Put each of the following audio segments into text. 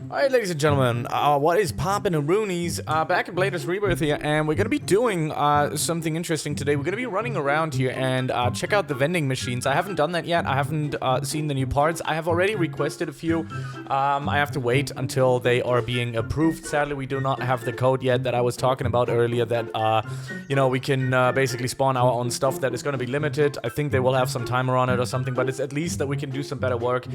Alright, ladies and gentlemen, what is poppin' and Roonies? Back at Bladers Rebirth here, and we're gonna be doing something interesting today. We're gonna be running around here and check out the vending machines. I haven't done that yet. I haven't seen the new parts. I have already requested a few. I have to wait until they are being approved. Sadly, we do not have the code yet that I was talking about earlier that, you know, we can basically spawn our own stuff that is gonna be limited. I think they will have some timer on it or something, but it's at least that we can do some better work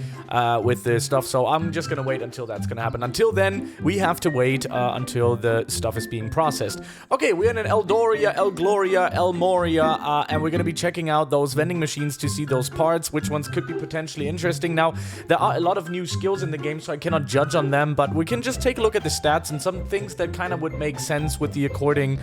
with this stuff. So I'm just gonna wait until that's gonna happen. Until then, we have to wait until the stuff is being processed. Okay, we're in Eldoria, Eldoria, Elmoria, and we're gonna be checking out those vending machines to see those parts, which ones could be potentially interesting. Now, there are a lot of new skills in the game, so I cannot judge on them, but we can just take a look at the stats and some things that kind of would make sense with the according,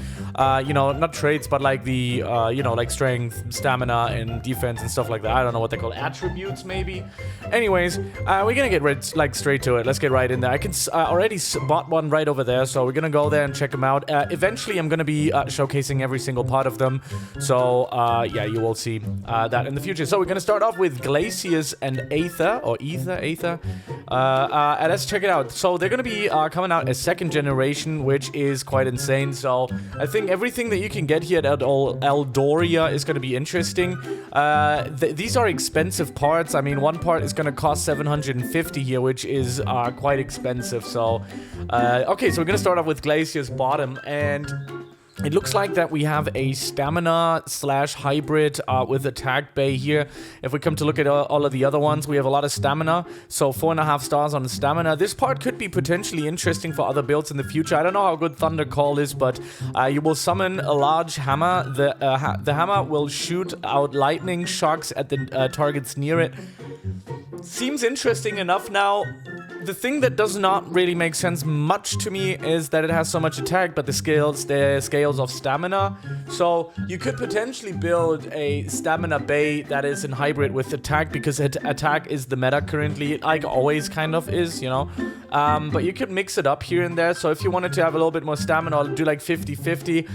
you know, not traits, but like the, you know, like strength, stamina, and defense and stuff like that. I don't know what they call attributes, maybe. Anyways, we're gonna get right, straight to it. Let's get right in there. I can already bought one right over there, so we're gonna go there and check them out. Eventually, I'm gonna be showcasing every single part of them, so yeah, you will see that in the future. So we're gonna start off with Glacius and Aether, or Aether. And let's check it out. So they're gonna be coming out as second generation, which is quite insane. So I think everything that you can get here at Eldoria is gonna be interesting. These are expensive parts. I mean, one part is gonna cost 750 here, which is quite expensive. So, okay, so we're gonna start off with Glacius bottom, and it looks like that we have a stamina slash hybrid with attack bay here. If we come to look at all of the other ones, we have a lot of stamina, so 4.5 stars on the stamina. This part could be potentially interesting for other builds in the future. I don't know how good Thunder Call is, but you will summon a large hammer. The hammer will shoot out lightning shocks at the targets near it. Seems interesting enough. Now, the thing that does not really make sense much to me is that it has so much attack, but the scales of stamina. So you could potentially build a stamina bay that is in hybrid with attack, because attack is the meta currently, like always kind of is, you know. But you could mix it up here and there. So if you wanted to have a little bit more stamina, or do like 50-50,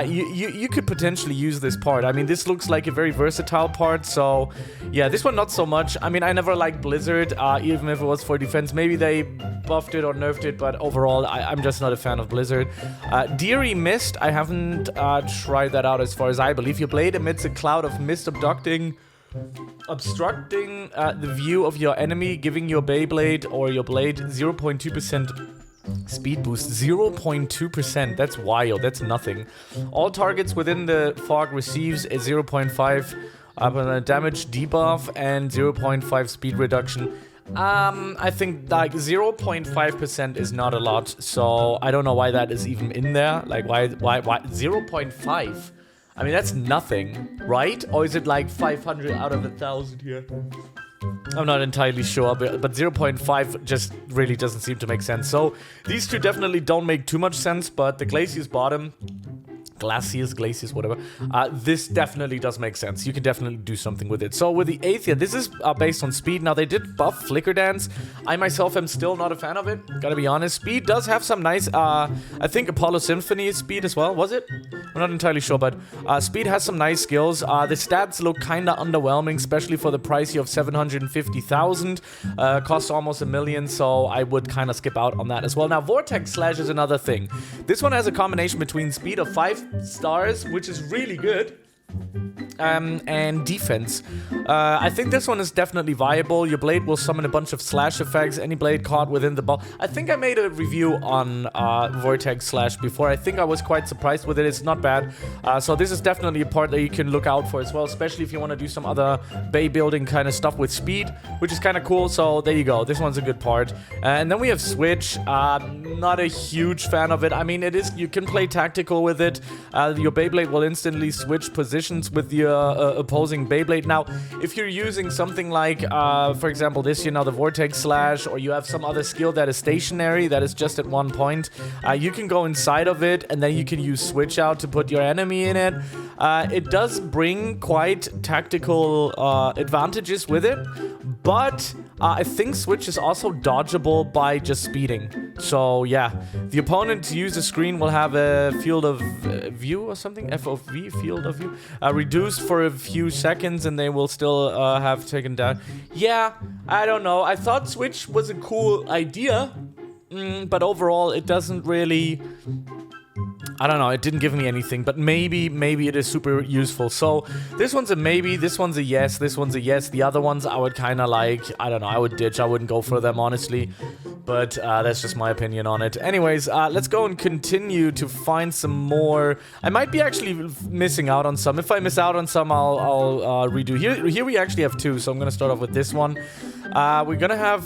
you could potentially use this part. I mean, this looks like a very versatile part. So yeah, this one not so much. I mean, I never liked Blizzard, even if it was for defense. Maybe they buffed it or nerfed it, but overall, I'm just not a fan of Blizzard. Deary Mist, I haven't tried that out as far as I believe. Your blade emits a cloud of mist obstructing the view of your enemy, giving your Beyblade or your blade 0.2% speed boost. 0.2%, that's wild, that's nothing. All targets within the fog receives a 0.5 damage debuff and 0.5 speed reduction. I think like 0.5% is not a lot, so I don't know why that is even in there. Like, why 0.5? I mean, that's nothing, right? Or is it like 500 out of 1,000 here? I'm not entirely sure, but 0.5 just really doesn't seem to make sense. So these two definitely don't make too much sense, but the Glacius bottom, Glacius, whatever. This definitely does make sense. You can definitely do something with it. So with the Aether, this is based on speed. Now, they did buff Flicker Dance. I myself am still not a fan of it, gotta be honest. Speed does have some nice, I think Apollo Symphony speed as well, was it? I'm not entirely sure, but speed has some nice skills. The stats look kinda underwhelming, especially for the price of 750,000. Costs almost 1 million, so I would kinda skip out on that as well. Now, Vortex Slash is another thing. This one has a combination between speed of 5 stars, which is really good, and defense. I think this one is definitely viable. Your blade will summon a bunch of slash effects. Any blade caught within the ball. I think I made a review on Vortex Slash before. I think I was quite surprised with it. It's not bad. So this is definitely a part that you can look out for as well, especially if you want to do some other bay building kind of stuff with speed, which is kind of cool. So there you go. This one's a good part. And then we have Switch. Not a huge fan of it. I mean, it is. You can play tactical with it. Your Beyblade will instantly switch positions with your opposing Beyblade. Now, if you're using something like, for example, this, you know, the Vortex Slash, or you have some other skill that is stationary, that is just at one point, you can go inside of it, and then you can use Switch Out to put your enemy in it. It does bring quite tactical advantages with it, but I think Switch is also dodgeable by just speeding. So yeah, the opponent to use the screen will have a field of view or something, FOV, field of view, reduced for a few seconds, and they will still have taken down. Yeah, I don't know. I thought Switch was a cool idea, but overall, it doesn't really... I don't know, it didn't give me anything, but maybe it is super useful. So, this one's a maybe, this one's a yes, this one's a yes. The other ones I would kind of like, I don't know, I would ditch, I wouldn't go for them, honestly. But that's just my opinion on it. Anyways, let's go and continue to find some more. I might be actually missing out on some. If I miss out on some, I'll redo. Here we actually have two, so I'm going to start off with this one. We're gonna have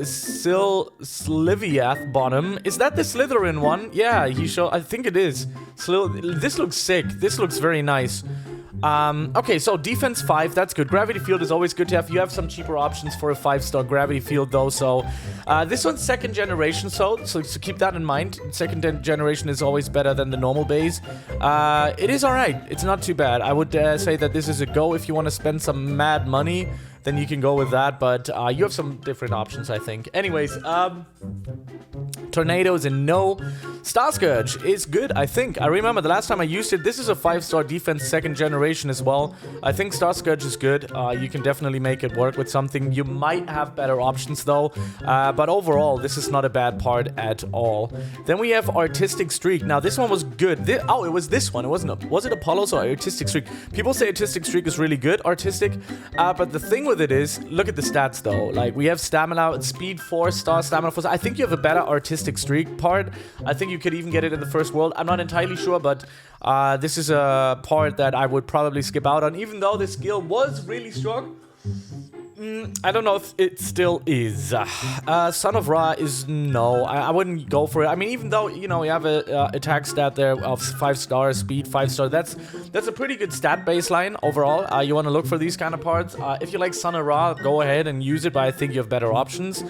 Sylvia at bottom. Is that the Slytherin one? Yeah, I think it is. This looks sick. This looks very nice. Okay, so defense 5, that's good. Gravity field is always good to have. You have some cheaper options for a 5-star gravity field though, so this one's 2nd generation, so keep that in mind. 2nd generation is always better than the normal base. It is alright. It's not too bad. I would say that this is a go if you want to spend some mad money. Then you can go with that, but you have some different options, I think. Anyways, Tornado is a no. Star Scourge is good, I think. I remember the last time I used it. This is a 5-star defense 2nd generation as well. I think Star Scourge is good. You can definitely make it work with something. You might have better options though. But overall, this is not a bad part at all. Then we have Artistic Streak. Now, this one was good. It was this one. It wasn't. Was it Apollo's or Artistic Streak? People say Artistic Streak is really good. Artistic. But the thing with it is, look at the stats though. Like, we have stamina, speed 4-star, stamina 4-star. I think you have a better Artistic Streak part. I think you could even get it in the first world. I'm not entirely sure, but this is a part that I would probably skip out on, even though the skill was really strong. I don't know if it still is. Son of Ra is no. I wouldn't go for it. I mean, even though, you know, you have a attack stat there of 5-star, speed 5-star, that's a pretty good stat baseline overall. You want to look for these kind of parts. If you like Son of Ra, go ahead and use it, but I think you have better options.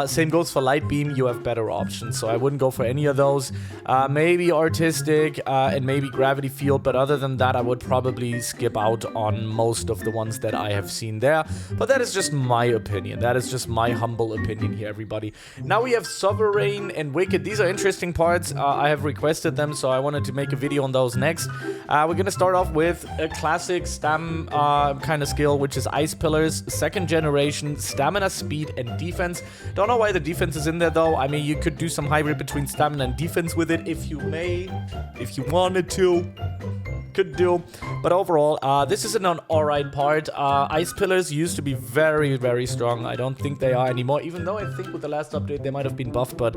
Same goes for Light Beam. You have better options, so I wouldn't go for any of those. Maybe Artistic and maybe Gravity Field, but other than that, I would probably skip out on most of the ones that I have seen there. But that is just my opinion. That is just my humble opinion here, everybody. Now we have Sovereign and Wicked. These are interesting parts. I have requested them, so I wanted to make a video on those next. We're gonna start off with a classic stam kind of skill, which is Ice Pillars, 2nd generation, stamina, speed, and defense. Don't know why the defense is in there though. I mean, you could do some hybrid between stamina and defense with it if you wanted to. Could do, but overall, this is an alright part. Ice Pillars used to be very, very strong. I don't think they are anymore, even though I think with the last update they might have been buffed, but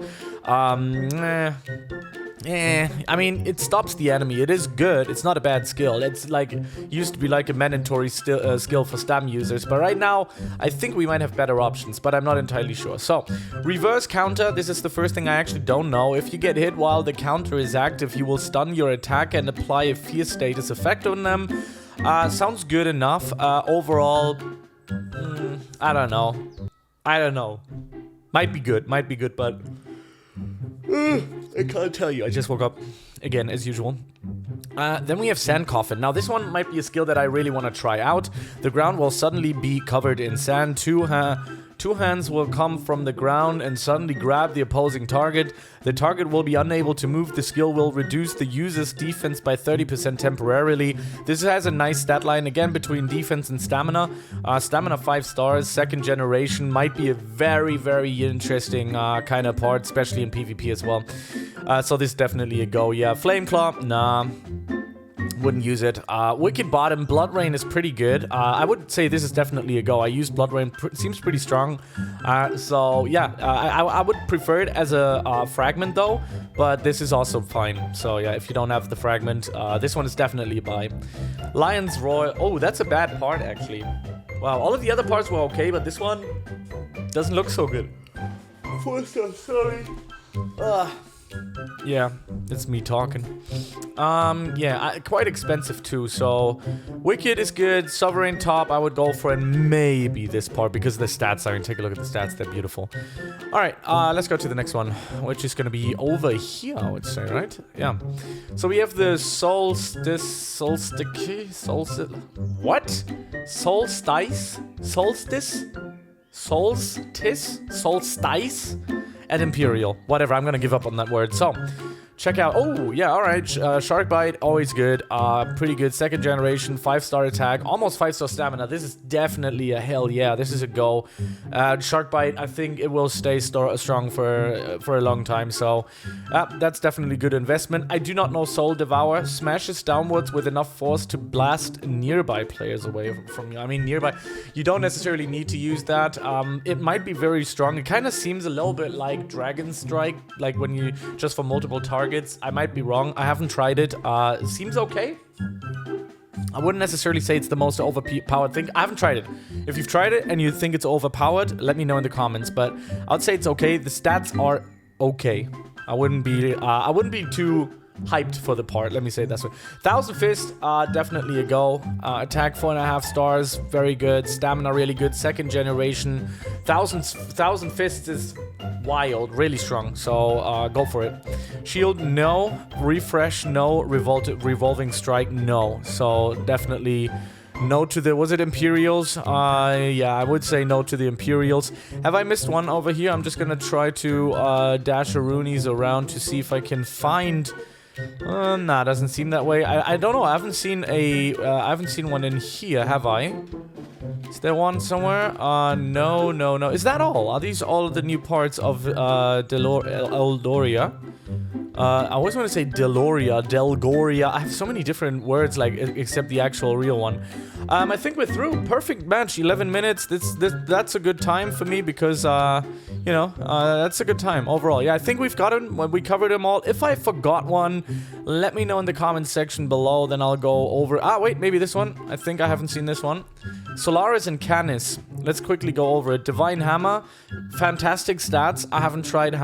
I mean, it stops the enemy. It is good. It's not a bad skill. It's like, used to be like a mandatory skill for stam users, but right now, I think we might have better options, but I'm not entirely sure. So, reverse counter. This is the first thing I actually don't know. If you get hit while the counter is active, you will stun your attacker and apply a fear status effect on them. Sounds good enough. Overall, I don't know. Might be good, but I can't tell you. I just woke up again, as usual. Then we have Sand Coffin. Now, this one might be a skill that I really want to try out. The ground will suddenly be covered in sand. Two hands will come from the ground and suddenly grab the opposing target. The target will be unable to move. The skill will reduce the user's defense by 30% temporarily. This has a nice stat line, again, between defense and stamina. Stamina 5 stars, 2nd generation, might be a very, very interesting kind of part, especially in PvP as well. So this is definitely a go. Yeah, Flame Claw, nah. Wouldn't use it. Wicked bottom, Blood Rain is pretty good. I would say this is definitely a go. I use Blood Rain, seems pretty strong. So yeah, I would prefer it as a fragment though, but this is also fine. So yeah, if you don't have the fragment, this one is definitely a buy. Lion's Roar, oh, that's a bad part actually. Wow, all of the other parts were okay, but this one doesn't look so good. 4-star, sorry. Yeah, it's me talking. Yeah, quite expensive too, so Wicked is good, Sovereign top, I would go for, and maybe this part, because the stats, I can take a look at the stats, they're beautiful. Alright, let's go to the next one, which is gonna be over here, I would say, right? Yeah. So we have the Solstice, what? Solstice at Imperial. Whatever, I'm gonna give up on that word. So, check out. Oh, yeah, all right. Shark Bite, always good. Pretty good. Second generation, 5-star attack, almost 5-star stamina. This is definitely a hell yeah. This is a go. Shark Bite, I think it will stay strong for a long time. So that's definitely good investment. I do not know Soul Devour. Smashes downwards with enough force to blast nearby players away from you. I mean, nearby. You don't necessarily need to use that. It might be very strong. It kind of seems a little bit like Dragon Strike, like when you just for multiple targets. I might be wrong. I haven't tried it. It seems okay. I wouldn't necessarily say it's the most overpowered thing. I haven't tried it. If you've tried it and you think it's overpowered, let me know in the comments. But I'd say it's okay. The stats are okay. I wouldn't be too hyped for the part. Let me say it that way. 1000 Fist, definitely a go. Attack 4.5 stars, very good. Stamina really good. Second generation. 1000 Fists is wild, really strong. So go for it. Shield, no. Refresh, no. Revolving strike, no. So definitely no to the, was it Imperials? Yeah, I would say no to the Imperials. Have I missed one over here? I'm just gonna try to dash a Roonies around to see if I can find. Nah, doesn't seem that way. I don't know. I haven't seen one in here, have I? Is there one somewhere? No. Is that all? Are these all of the new parts of Eldoria? I always want to say Delgoria. I have so many different words, like, except the actual real one. I think we're through. Perfect match, 11 minutes. That's a good time for me because, you know, that's a good time overall. Yeah, I think we've got them. We covered them all. If I forgot one, let me know in the comments section below. Then I'll go over. Wait, maybe this one. I think I haven't seen this one. Solaris and Canis. Let's quickly go over it. Divine Hammer. Fantastic stats. I haven't tried the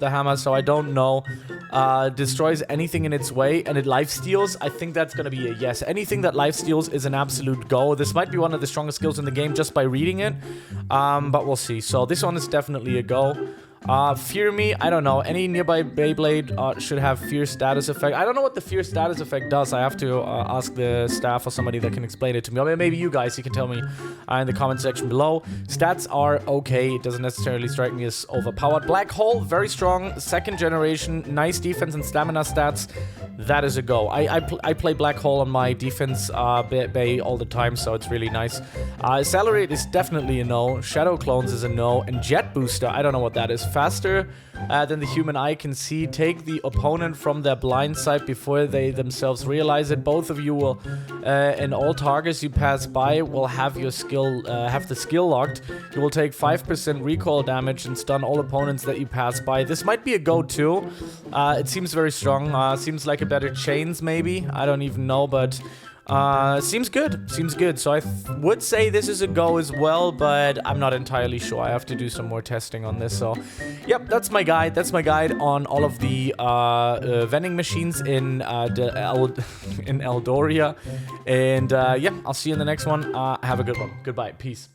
hammer, so I don't know. Destroys anything in its way, and it lifesteals. I think that's gonna be a yes. Anything that lifesteals is an absolute go. This might be one of the strongest skills in the game just by reading it, but we'll see. So this one is definitely a go. Fear Me, I don't know. Any nearby Beyblade should have Fear status effect. I don't know what the Fear status effect does. I have to ask the staff or somebody that can explain it to me. Or maybe you guys, you can tell me in the comment section below. Stats are okay. It doesn't necessarily strike me as overpowered. Black Hole, very strong. Second generation, nice defense and stamina stats. That is a go. I play Black Hole on my defense bay all the time, so it's really nice. Accelerate is definitely a no. Shadow Clones is a no. And Jet Booster, I don't know what that is. Faster than the human eye can see. Take the opponent from their blind side before they themselves realize it. Both of you will, and all targets you pass by will have your skill, have the skill locked. You will take 5% recoil damage and stun all opponents that you pass by. This might be a go too. It seems very strong. Seems like a better chains maybe. I don't even know, but seems good. Seems good. So I would say this is a go as well, but I'm not entirely sure. I have to do some more testing on this. So, yep, that's my guide. That's my guide on all of the vending machines in Eldoria. And yeah, I'll see you in the next one. Have a good one. Goodbye. Peace.